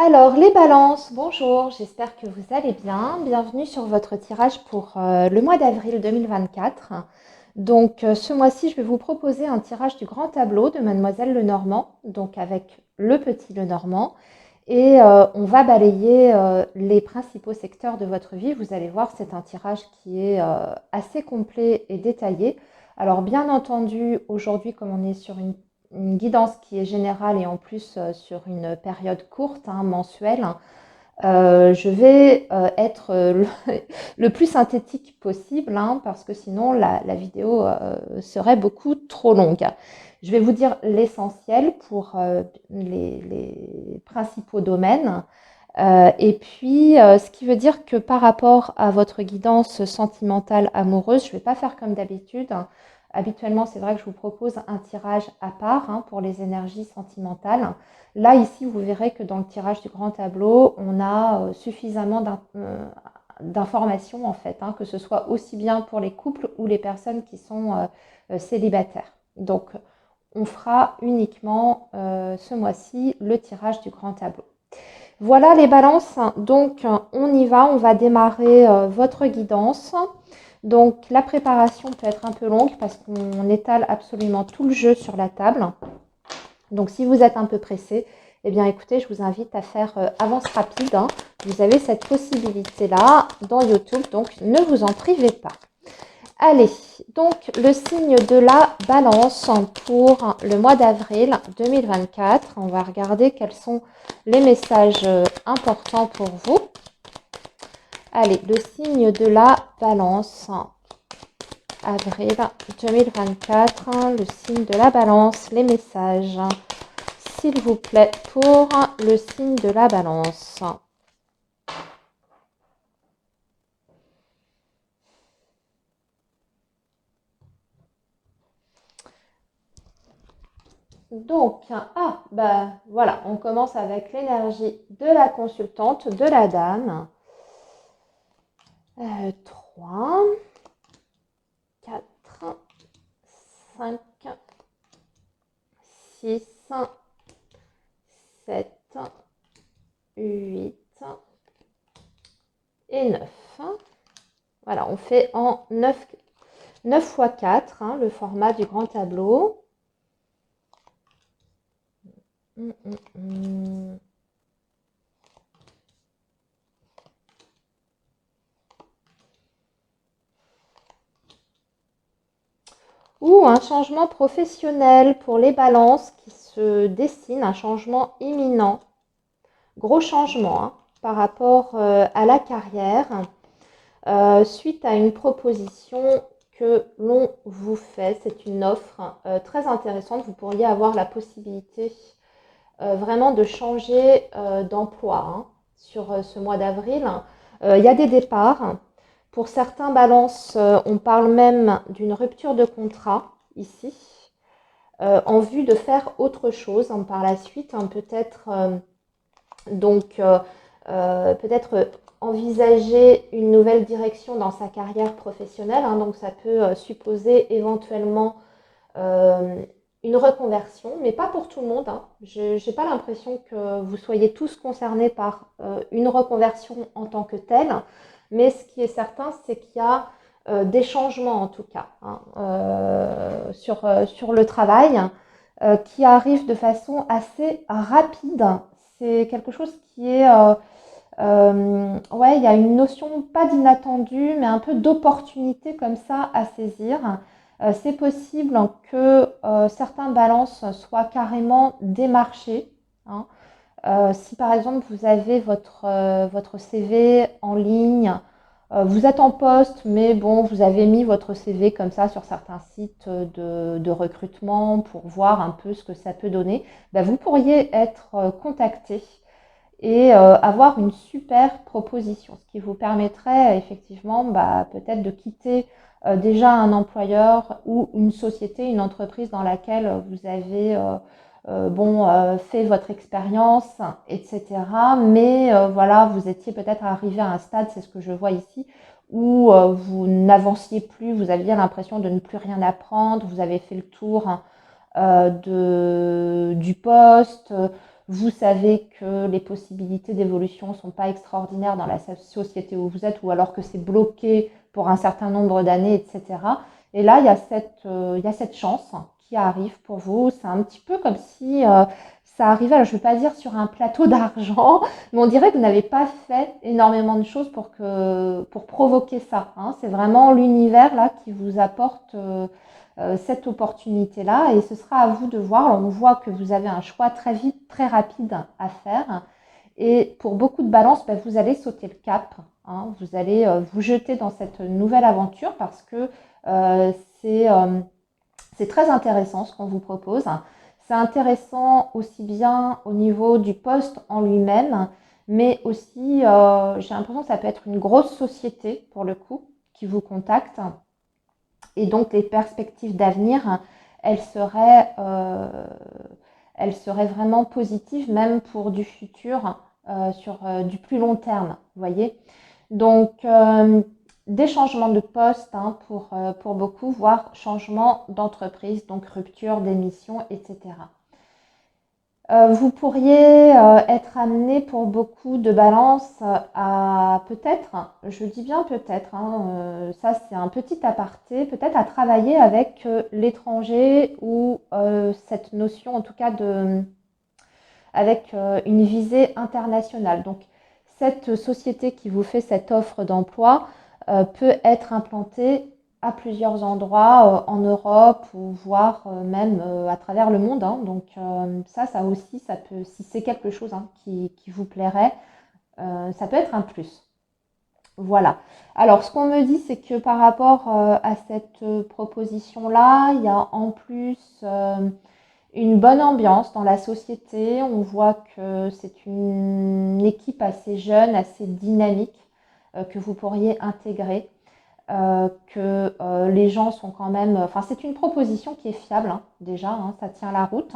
Alors, les balances, bonjour, j'espère que vous allez bien. Bienvenue sur votre tirage pour le mois d'avril 2024. Donc, ce mois-ci, je vais vous proposer un tirage du grand tableau de Mademoiselle Lenormand, donc avec le petit Lenormand. Et on va balayer les principaux secteurs de votre vie. Vous allez voir, c'est un tirage qui est assez complet et détaillé. Alors, bien entendu, aujourd'hui, comme on est sur une guidance qui est générale et en plus sur une période courte, hein, mensuelle, je vais être le plus synthétique possible, hein, parce que sinon la vidéo serait beaucoup trop longue. Je vais vous dire l'essentiel pour les principaux domaines. Et puis, ce qui veut dire que par rapport à votre guidance sentimentale amoureuse, je ne vais pas faire comme d'habitude. Habituellement, c'est vrai que je vous propose un tirage à part, hein, pour les énergies sentimentales. Là, ici, vous verrez que dans le tirage du grand tableau, on a suffisamment d'informations, en fait, hein, que ce soit aussi bien pour les couples ou les personnes qui sont célibataires. Donc, on fera uniquement ce mois-ci le tirage du grand tableau. Voilà les balances, donc on y va, on va démarrer votre guidance. Donc la préparation peut être un peu longue parce qu'on étale absolument tout le jeu sur la table. Donc si vous êtes un peu pressé, eh bien écoutez, je vous invite à faire avance rapide, hein. Vous avez cette possibilité-là dans YouTube, donc ne vous en privez pas. Allez, donc le signe de la balance pour le mois d'avril 2024. On va regarder quels sont les messages importants pour vous. Allez, le signe de la balance, avril 2024, le signe de la balance, les messages, s'il vous plaît, pour le signe de la balance. Donc, voilà, on commence avec l'énergie de la consultante, de la dame. 3, 4, 5, 6, 7, 8 et 9. Voilà, on fait en 9 x 4, hein, le format du grand tableau. Ou un changement professionnel pour les balances qui se dessine, un changement imminent. Gros changement, hein, par rapport à la carrière, suite à une proposition que l'on vous fait. C'est une offre très intéressante. Vous pourriez avoir la possibilité vraiment de changer d'emploi, hein, sur ce mois d'avril. Il y a des départs. Pour certains balances, on parle même d'une rupture de contrat ici, en vue de faire autre chose, hein, par la suite, hein, peut-être peut-être envisager une nouvelle direction dans sa carrière professionnelle, hein, donc ça peut supposer éventuellement euh, une reconversion, mais pas pour tout le monde, hein. Je n'ai pas l'impression que vous soyez tous concernés par une reconversion en tant que telle, mais ce qui est certain, c'est qu'il y a des changements en tout cas, hein, sur le travail, qui arrivent de façon assez rapide. C'est quelque chose qui est ouais, il y a une notion pas d'inattendu, mais un peu d'opportunité comme ça à saisir. C'est possible que certains balances soient carrément démarchés, hein. Si par exemple vous avez votre CV en ligne, vous êtes en poste, mais bon, vous avez mis votre CV comme ça sur certains sites de recrutement pour voir un peu ce que ça peut donner, ben, vous pourriez être contacté et avoir une super proposition, ce qui vous permettrait effectivement peut-être de quitter déjà un employeur ou une société, une entreprise dans laquelle vous avez fait votre expérience, etc. Mais voilà, vous étiez peut-être arrivé à un stade, c'est ce que je vois ici, où vous n'avanciez plus, vous aviez l'impression de ne plus rien apprendre, vous avez fait le tour, hein, du poste, vous savez que les possibilités d'évolution ne sont pas extraordinaires dans la société où vous êtes, ou alors que c'est bloqué pour un certain nombre d'années, etc. Et là, il y a cette chance qui arrive pour vous. C'est un petit peu comme si ça arrivait, alors je ne vais pas dire sur un plateau d'argent, mais on dirait que vous n'avez pas fait énormément de choses pour provoquer ça, hein. C'est vraiment l'univers là qui vous apporte cette opportunité-là, et ce sera à vous de voir. Alors, on voit que vous avez un choix très vite, très rapide à faire, et pour beaucoup de balances, ben, vous allez sauter le cap, hein. Vous allez vous jeter dans cette nouvelle aventure parce que euh, c'est euh, c'est très intéressant ce qu'on vous propose. C'est intéressant aussi bien au niveau du poste en lui-même, mais aussi, j'ai l'impression que ça peut être une grosse société pour le coup qui vous contacte. Et donc les perspectives d'avenir, elles seraient, euh, elles seraient vraiment positives, même pour du futur, sur du plus long terme, vous voyez. Donc, des changements de poste, hein, pour beaucoup, voire changement d'entreprise, donc rupture d'émission, etc. Vous pourriez être amené pour beaucoup de balances à peut-être, je dis bien peut-être, hein, ça c'est un petit aparté, peut-être à travailler avec l'étranger, ou cette notion en tout cas avec une visée internationale. Donc cette société qui vous fait cette offre d'emploi peut être implantée à plusieurs endroits en Europe, ou voire même à travers le monde, hein. Donc ça aussi, ça peut, si c'est quelque chose, hein, qui vous plairait, ça peut être un plus. Voilà. Alors, ce qu'on me dit, c'est que par rapport à cette proposition-là, il y a en plus une bonne ambiance dans la société. On voit que c'est une équipe assez jeune, assez dynamique, que vous pourriez intégrer, que les gens sont quand même... Enfin, c'est une proposition qui est fiable, hein, déjà, hein, ça tient la route.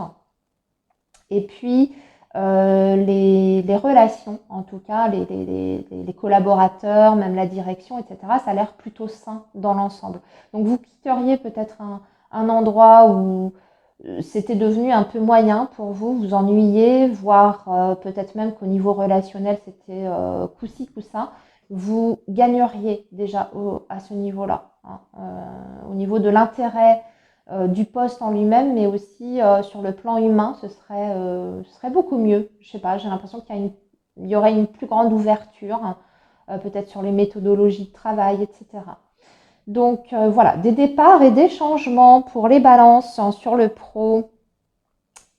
Et puis, les relations, en tout cas, les collaborateurs, même la direction, etc., ça a l'air plutôt sain dans l'ensemble. Donc, vous quitteriez peut-être un endroit où c'était devenu un peu moyen pour vous, vous ennuyiez, voire peut-être même qu'au niveau relationnel, c'était coup-ci, coup-ça. Vous gagneriez déjà à ce niveau-là, hein, au niveau de l'intérêt du poste en lui-même, mais aussi sur le plan humain, ce serait beaucoup mieux. Je sais pas, j'ai l'impression il y aurait une plus grande ouverture, peut-être sur les méthodologies de travail, etc. Donc voilà, des départs et des changements pour les balances, hein, sur le pro.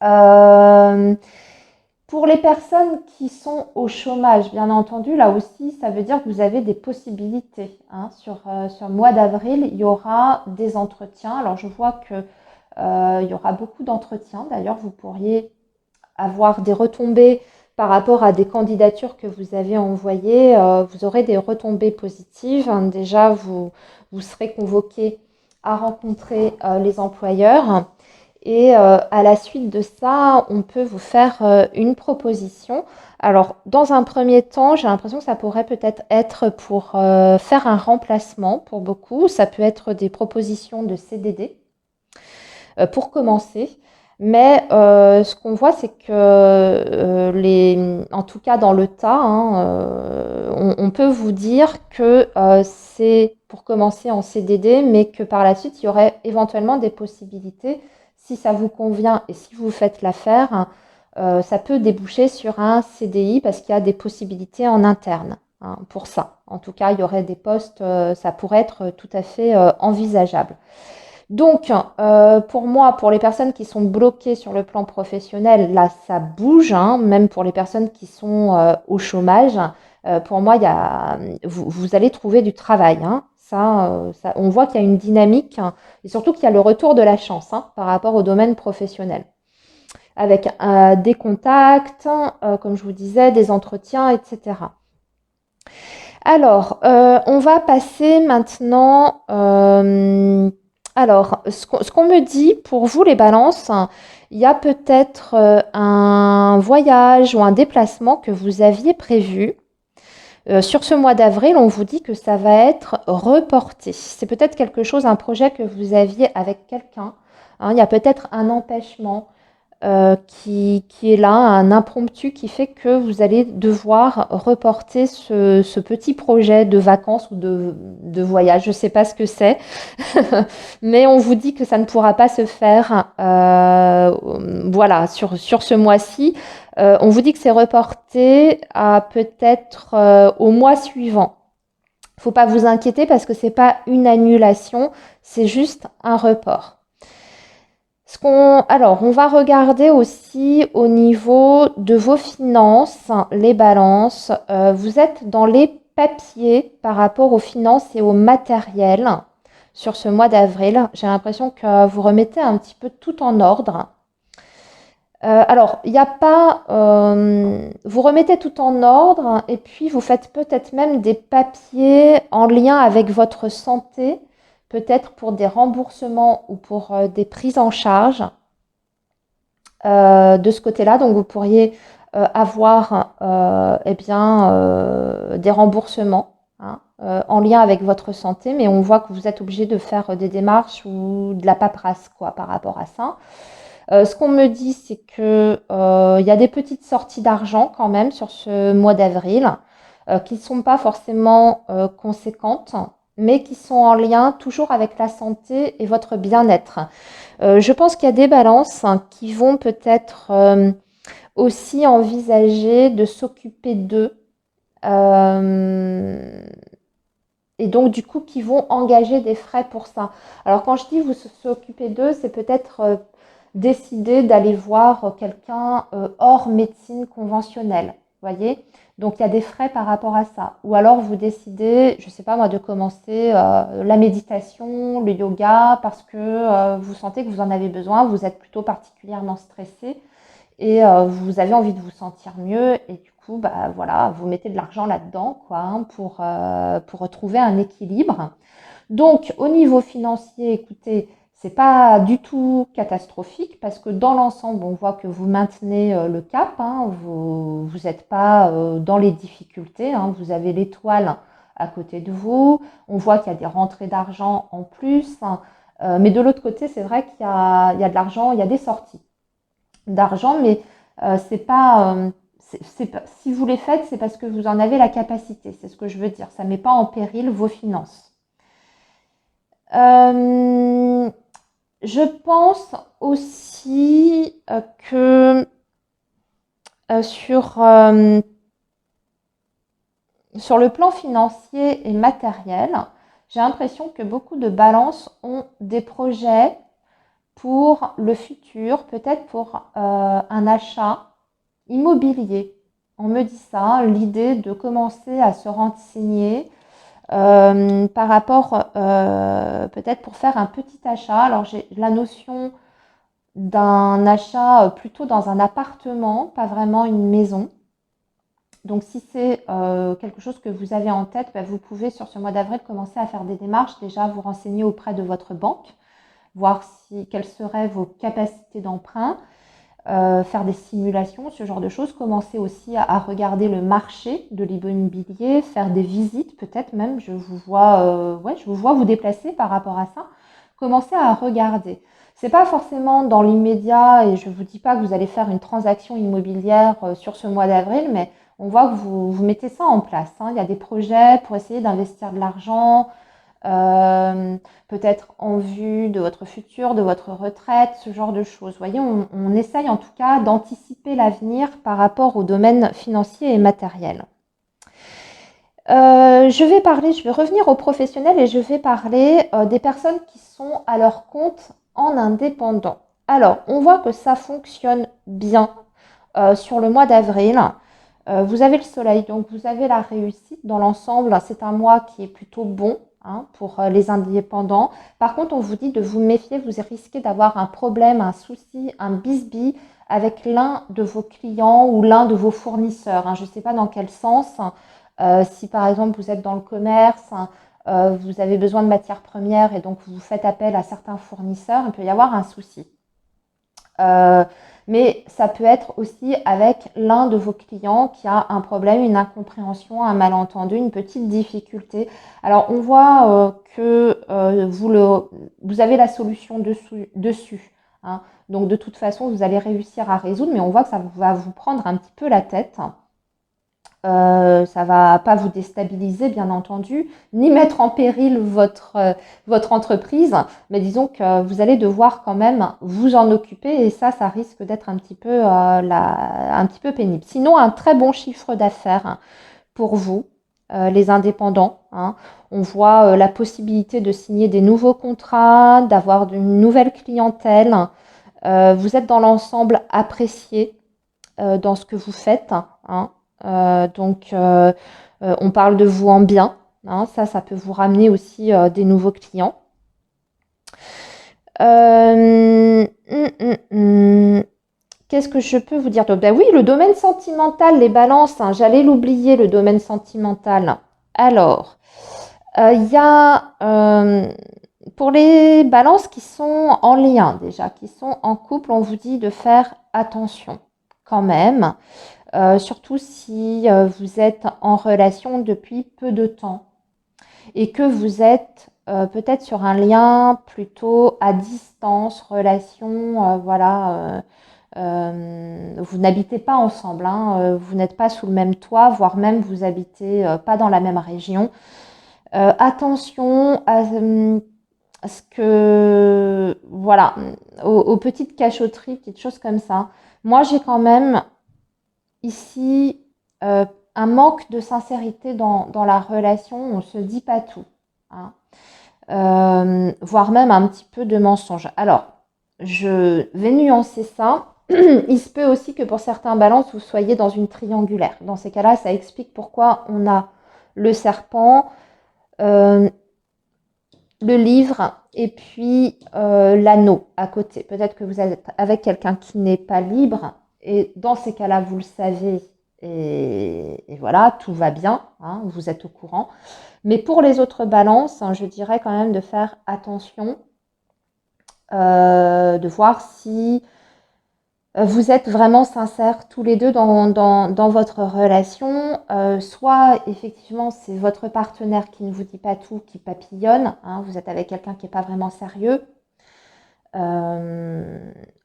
Euh, pour les personnes qui sont au chômage, bien entendu, là aussi, ça veut dire que vous avez des possibilités, hein. Sur le mois d'avril, il y aura des entretiens. Alors, je vois que il y aura beaucoup d'entretiens. D'ailleurs, vous pourriez avoir des retombées par rapport à des candidatures que vous avez envoyées. Vous aurez des retombées positives, hein. Déjà, vous serez convoqué à rencontrer les employeurs. Et à la suite de ça, on peut vous faire une proposition. Alors, dans un premier temps, j'ai l'impression que ça pourrait peut-être être pour faire un remplacement pour beaucoup. Ça peut être des propositions de CDD pour commencer. Mais ce qu'on voit, c'est que en tout cas dans le tas, hein, on peut vous dire que c'est pour commencer en CDD, mais que par la suite, il y aurait éventuellement des possibilités, si ça vous convient et si vous faites l'affaire, ça peut déboucher sur un CDI parce qu'il y a des possibilités en interne, hein, pour ça. En tout cas, il y aurait des postes, ça pourrait être tout à fait envisageable. Donc, pour moi, pour les personnes qui sont bloquées sur le plan professionnel, là, ça bouge, hein, même pour les personnes qui sont au chômage. Pour moi, vous allez trouver du travail, hein. Ça, on voit qu'il y a une dynamique, hein, et surtout qu'il y a le retour de la chance, hein, par rapport au domaine professionnel, avec des contacts, comme je vous disais, des entretiens, etc. Alors, on va passer maintenant. Alors, ce qu'on me dit pour vous, les balances, il y a peut-être un voyage ou un déplacement que vous aviez prévu. Sur ce mois d'avril, on vous dit que ça va être reporté. C'est peut-être quelque chose, un projet que vous aviez avec quelqu'un, hein. Il y a peut-être un empêchement. qui est là, un impromptu qui fait que vous allez devoir reporter ce petit projet de vacances ou de voyage. Je ne sais pas ce que c'est, mais on vous dit que ça ne pourra pas se faire voilà, sur ce mois-ci. On vous dit que c'est reporté à peut-être au mois suivant. Il ne faut pas vous inquiéter parce que ce n'est pas une annulation, c'est juste un report. Alors, on va regarder aussi au niveau de vos finances, les balances. Vous êtes dans les papiers par rapport aux finances et au matériel sur ce mois d'avril. J'ai l'impression que vous remettez un petit peu tout en ordre. Alors, il n'y a pas. Vous remettez tout en ordre et puis vous faites peut-être même des papiers en lien avec votre santé, peut-être pour des remboursements ou pour des prises en charge de ce côté-là. Donc, vous pourriez avoir eh bien, des remboursements hein, en lien avec votre santé, mais on voit que vous êtes obligé de faire des démarches ou de la paperasse quoi, par rapport à ça. Ce qu'on me dit, c'est que il y a des petites sorties d'argent quand même sur ce mois d'avril, qui ne sont pas forcément conséquentes, mais qui sont en lien toujours avec la santé et votre bien-être. Je pense qu'il y a des balances hein, qui vont peut-être aussi envisager de s'occuper d'eux. Euh, et donc, du coup, qui vont engager des frais pour ça. Alors, quand je dis vous s'occuper d'eux, c'est peut-être décider d'aller voir quelqu'un hors médecine conventionnelle. Voyez? Donc, il y a des frais par rapport à ça. Ou alors, vous décidez, je ne sais pas moi, de commencer la méditation, le yoga, parce que vous sentez que vous en avez besoin, vous êtes plutôt particulièrement stressé et vous avez envie de vous sentir mieux et du coup bah voilà vous mettez de l'argent là-dedans quoi hein, pour retrouver un équilibre. Donc au niveau financier, écoutez, c'est pas du tout catastrophique parce que dans l'ensemble on voit que vous maintenez le cap, hein, vous n'êtes pas dans les difficultés, hein, vous avez l'étoile à côté de vous, on voit qu'il y a des rentrées d'argent en plus, hein, mais de l'autre côté c'est vrai qu'il y a de l'argent, il y a des sorties d'argent, mais c'est pas, si vous les faites, c'est parce que vous en avez la capacité. C'est ce que je veux dire. Ça ne met pas en péril vos finances. Euh, je pense aussi que sur le plan financier et matériel, j'ai l'impression que beaucoup de balances ont des projets pour le futur, peut-être pour un achat immobilier. On me dit ça, l'idée de commencer à se renseigner par rapport peut-être pour faire un petit achat. Alors j'ai la notion d'un achat plutôt dans un appartement, pas vraiment une maison. Donc si c'est quelque chose que vous avez en tête, bah, vous pouvez sur ce mois d'avril commencer à faire des démarches, déjà vous renseigner auprès de votre banque, voir quelles seraient vos capacités d'emprunt, faire des simulations, ce genre de choses. Commencer aussi à regarder le marché de l'immobilier, faire des visites peut-être même. Je vous vois vous déplacer par rapport à ça. Commencez à regarder. C'est pas forcément dans l'immédiat et je vous dis pas que vous allez faire une transaction immobilière sur ce mois d'avril, mais on voit que vous mettez ça en place. Hein. Il y a des projets pour essayer d'investir de l'argent, euh, peut-être en vue de votre futur, de votre retraite, ce genre de choses. Vous voyez, on essaye en tout cas d'anticiper l'avenir par rapport au domaine financier et matériel. Je vais revenir aux professionnels et je vais parler des personnes qui sont à leur compte en indépendant. Alors, on voit que ça fonctionne bien sur le mois d'avril. Vous avez le soleil, donc vous avez la réussite dans l'ensemble. C'est un mois qui est plutôt bon hein, pour les indépendants. Par contre, on vous dit de vous méfier, vous risquez d'avoir un problème, un souci, un bisbis avec l'un de vos clients ou l'un de vos fournisseurs. Hein. Je ne sais pas dans quel sens. Si par exemple vous êtes dans le commerce, vous avez besoin de matières premières et donc vous faites appel à certains fournisseurs, il peut y avoir un souci. Euh, mais ça peut être aussi avec l'un de vos clients qui a un problème, une incompréhension, un malentendu, une petite difficulté. Alors on voit que vous avez la solution dessus. hein. Donc de toute façon, vous allez réussir à résoudre, mais on voit que ça va vous prendre un petit peu la tête. Ça va pas vous déstabiliser, bien entendu, ni mettre en péril votre entreprise, mais disons que vous allez devoir quand même vous en occuper et ça risque d'être un petit peu pénible. Sinon, un très bon chiffre d'affaires pour vous, les indépendants, hein. On voit la possibilité de signer des nouveaux contrats, d'avoir une nouvelle clientèle. Vous êtes dans l'ensemble apprécié dans ce que vous faites, hein. On parle de vous en bien, hein. Ça peut vous ramener aussi des nouveaux clients. Qu'est-ce que je peux vous dire d'autre? Ben oui, le domaine sentimental, les balances, hein, j'allais l'oublier, le domaine sentimental. Alors, il y a pour les balances qui sont en lien déjà, qui sont en couple, on vous dit de faire attention quand même. Surtout si vous êtes en relation depuis peu de temps et que vous êtes peut-être sur un lien plutôt à distance, relation, voilà. Vous n'habitez pas ensemble, hein, vous n'êtes pas sous le même toit, voire même vous habitez pas dans la même région. Attention à ce que, voilà, aux petites cachotteries, petites choses comme ça. Moi, j'ai quand même ici un manque de sincérité dans la relation, on ne se dit pas tout, hein. Voire même un petit peu de mensonge. Alors, je vais nuancer ça. Il se peut aussi que pour certains balances, vous soyez dans une triangulaire. Dans ces cas-là, ça explique pourquoi on a le serpent, le livre et puis l'anneau à côté. Peut-être que vous êtes avec quelqu'un qui n'est pas libre et dans ces cas-là, vous le savez et voilà, tout va bien, hein, vous êtes au courant. Mais pour les autres balances, hein, je dirais quand même de faire attention, de voir si vous êtes vraiment sincères tous les deux dans votre relation. Soit effectivement c'est votre partenaire qui ne vous dit pas tout, qui papillonne, hein, vous êtes avec quelqu'un qui n'est pas vraiment sérieux.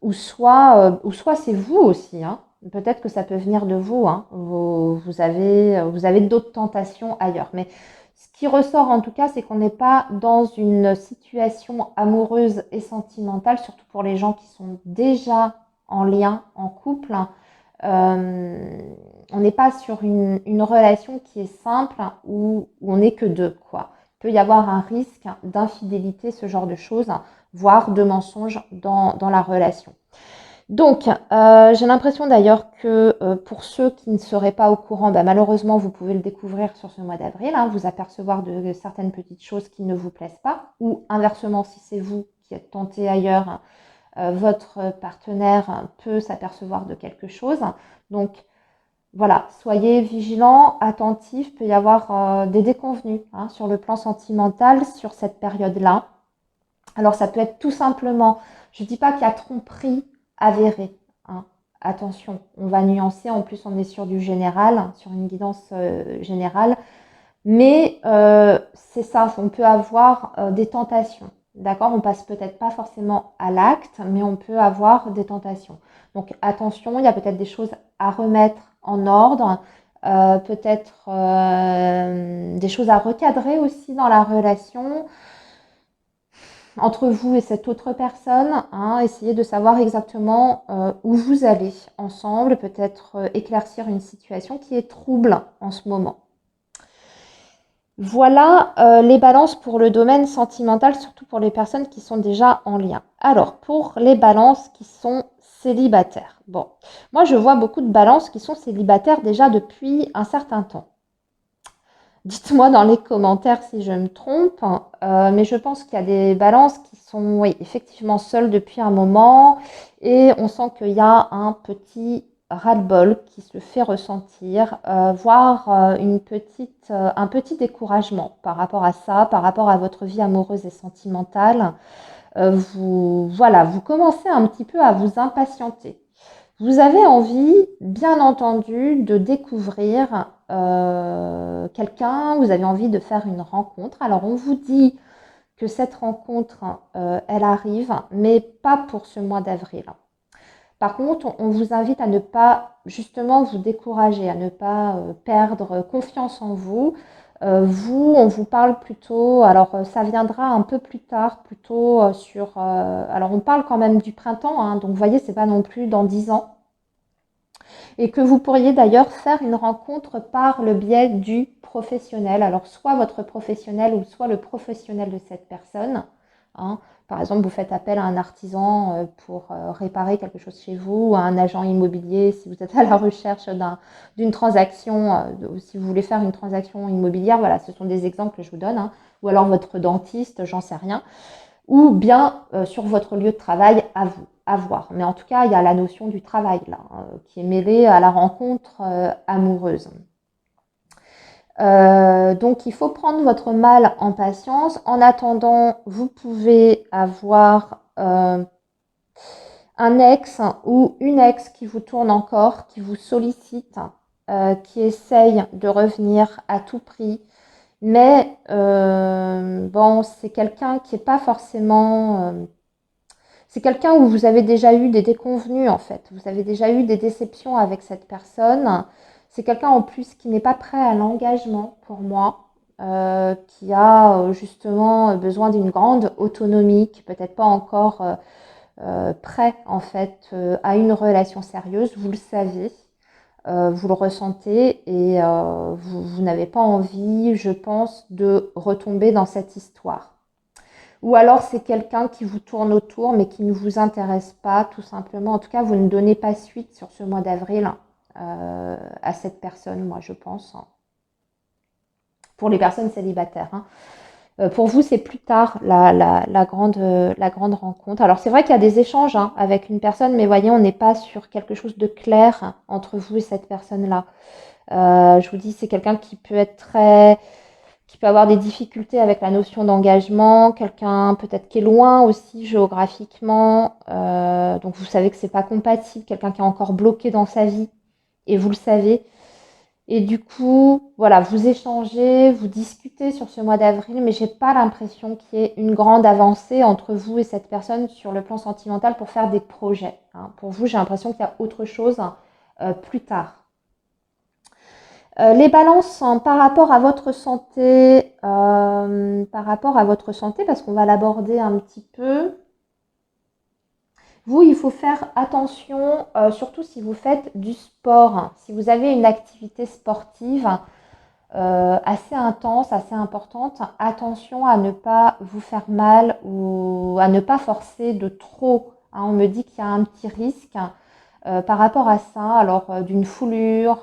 Ou soit c'est vous aussi, hein. Peut-être que ça peut venir de vous, hein. Vous avez d'autres tentations ailleurs. Mais ce qui ressort en tout cas, c'est qu'on n'est pas dans une situation amoureuse et sentimentale, surtout pour les gens qui sont déjà en lien, en couple. On n'est pas sur une relation qui est simple où on n'est que deux, quoi. Il peut y avoir un risque d'infidélité, ce genre de choses, voire de mensonges dans la relation. Donc, j'ai l'impression d'ailleurs que pour ceux qui ne seraient pas au courant, bah, malheureusement, vous pouvez le découvrir sur ce mois d'avril, hein, vous apercevoir de certaines petites choses qui ne vous plaisent pas, ou inversement, si c'est vous qui êtes tenté ailleurs, votre partenaire peut s'apercevoir de quelque chose. Donc, voilà, soyez vigilants, attentifs, il peut y avoir des déconvenus, hein, sur le plan sentimental sur cette période-là. Alors, ça peut être tout simplement, je ne dis pas qu'il y a tromperie avérée, hein. Attention, on va nuancer, en plus on est sur du général, sur une guidance générale, mais c'est ça, on peut avoir des tentations, d'accord? On passe peut-être pas forcément à l'acte, mais on peut avoir des tentations. Donc attention, il y a peut-être des choses à remettre en ordre, peut-être des choses à recadrer aussi dans la relation entre vous et cette autre personne, hein. Essayez de savoir exactement où vous allez ensemble, peut-être éclaircir une situation qui est trouble en ce moment. Voilà les balances pour le domaine sentimental, surtout pour les personnes qui sont déjà en lien. Alors, pour les balances qui sont célibataires. Bon, moi je vois beaucoup de balances qui sont célibataires déjà depuis un certain temps. Dites-moi dans les commentaires si je me trompe, mais je pense qu'il y a des balances qui sont, oui, effectivement seules depuis un moment et on sent qu'il y a un petit ras-le-bol qui se fait ressentir, voire un petit découragement par rapport à ça, par rapport à votre vie amoureuse et sentimentale. Voilà, vous commencez un petit peu à vous impatienter. Vous avez envie, bien entendu, de découvrir quelqu'un, vous avez envie de faire une rencontre. Alors, on vous dit que cette rencontre, elle arrive, mais pas pour ce mois d'avril. Par contre, on vous invite à ne pas justement vous décourager, à ne pas perdre confiance en vous. On vous parle plutôt, alors ça viendra un peu plus tard, plutôt alors on parle quand même du printemps, hein, donc vous voyez, c'est pas non plus dans 10 ans. Et que vous pourriez d'ailleurs faire une rencontre par le biais du professionnel. Alors soit votre professionnel ou soit le professionnel de cette personne. Hein. Par exemple, vous faites appel à un artisan pour réparer quelque chose chez vous, ou à un agent immobilier si vous êtes à la recherche d'une transaction, si vous voulez faire une transaction immobilière. Voilà, ce sont des exemples que je vous donne. Hein. Ou alors votre dentiste, j'en sais rien. Ou bien sur votre lieu de travail à vous, à voir. Mais en tout cas, il y a la notion du travail là, qui est mêlée à la rencontre amoureuse. Donc il faut prendre votre mal en patience. En attendant, vous pouvez avoir un ex ou une ex qui vous tourne encore, qui vous sollicite, qui essaye de revenir à tout prix. Mais bon, c'est quelqu'un qui n'est pas forcément... c'est quelqu'un où vous avez déjà eu des déconvenues en fait. Vous avez déjà eu des déceptions avec cette personne. C'est quelqu'un en plus qui n'est pas prêt à l'engagement pour moi, qui a justement besoin d'une grande autonomie, qui peut-être pas encore prêt en fait à une relation sérieuse. Vous le savez, vous le ressentez et vous n'avez pas envie, je pense, de retomber dans cette histoire. Ou alors c'est quelqu'un qui vous tourne autour mais qui ne vous intéresse pas tout simplement. En tout cas, vous ne donnez pas suite sur ce mois d'avril à cette personne, moi je pense. Pour les personnes célibataires. Hein. Pour vous, c'est plus tard la grande rencontre. Alors c'est vrai qu'il y a des échanges hein, avec une personne, mais voyez, on n'est pas sur quelque chose de clair entre vous et cette personne-là. Je vous dis, c'est quelqu'un qui peut être qui peut avoir des difficultés avec la notion d'engagement, quelqu'un peut-être qui est loin aussi géographiquement, donc vous savez que c'est pas compatible, quelqu'un qui est encore bloqué dans sa vie, et vous le savez. Et du coup, voilà, vous échangez, vous discutez sur ce mois d'avril, mais j'ai pas l'impression qu'il y ait une grande avancée entre vous et cette personne sur le plan sentimental pour faire des projets. Hein. Pour vous, j'ai l'impression qu'il y a autre chose plus tard. Les balances hein, par rapport à votre santé, parce qu'on va l'aborder un petit peu. Vous, il faut faire attention, surtout si vous faites du sport, hein. Si vous avez une activité sportive assez intense, assez importante, attention à ne pas vous faire mal ou à ne pas forcer de trop. Hein. On me dit qu'il y a un petit risque par rapport à ça, alors d'une foulure,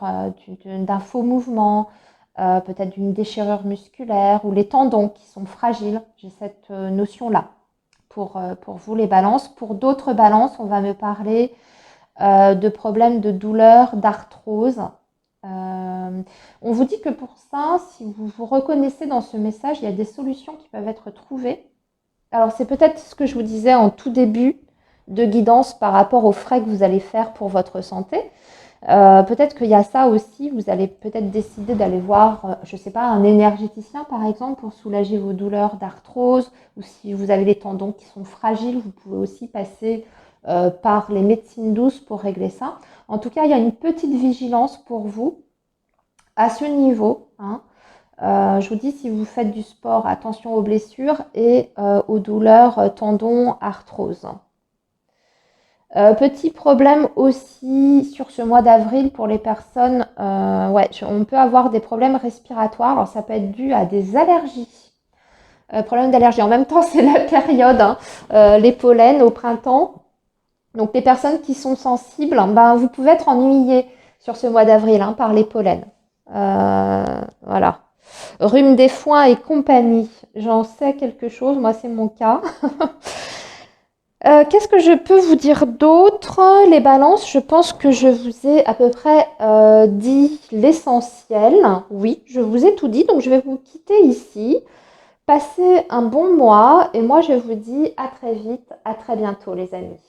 d'un faux mouvement, peut-être d'une déchirure musculaire ou les tendons qui sont fragiles. J'ai cette notion-là pour vous les balances. Pour d'autres balances, on va me parler de problèmes de douleur, d'arthrose. On vous dit que pour ça, si vous vous reconnaissez dans ce message, il y a des solutions qui peuvent être trouvées. Alors c'est peut-être ce que je vous disais en tout début de guidance par rapport aux frais que vous allez faire pour votre santé. Peut-être qu'il y a ça aussi, vous allez peut-être décider d'aller voir, je ne sais pas, un énergéticien par exemple pour soulager vos douleurs d'arthrose, ou si vous avez des tendons qui sont fragiles, vous pouvez aussi passer par les médecines douces pour régler ça. En tout cas, il y a une petite vigilance pour vous à ce niveau. Hein. Je vous dis, si vous faites du sport, attention aux blessures et aux douleurs tendons, arthrose. Petit problème aussi sur ce mois d'avril pour les personnes, on peut avoir des problèmes respiratoires. Alors ça peut être dû à des allergies. Problème d'allergie. En même temps, c'est la période, hein, les pollens au printemps. Donc les personnes qui sont sensibles, ben, vous pouvez être ennuyé sur ce mois d'avril hein, par les pollens. Voilà. Rhume des foins et compagnie. J'en sais quelque chose, moi c'est mon cas. Qu'est-ce que je peux vous dire d'autre? Les balances, je pense que je vous ai à peu près dit l'essentiel. Oui, je vous ai tout dit, donc je vais vous quitter ici. Passez un bon mois et moi je vous dis à très vite, à très bientôt les amis.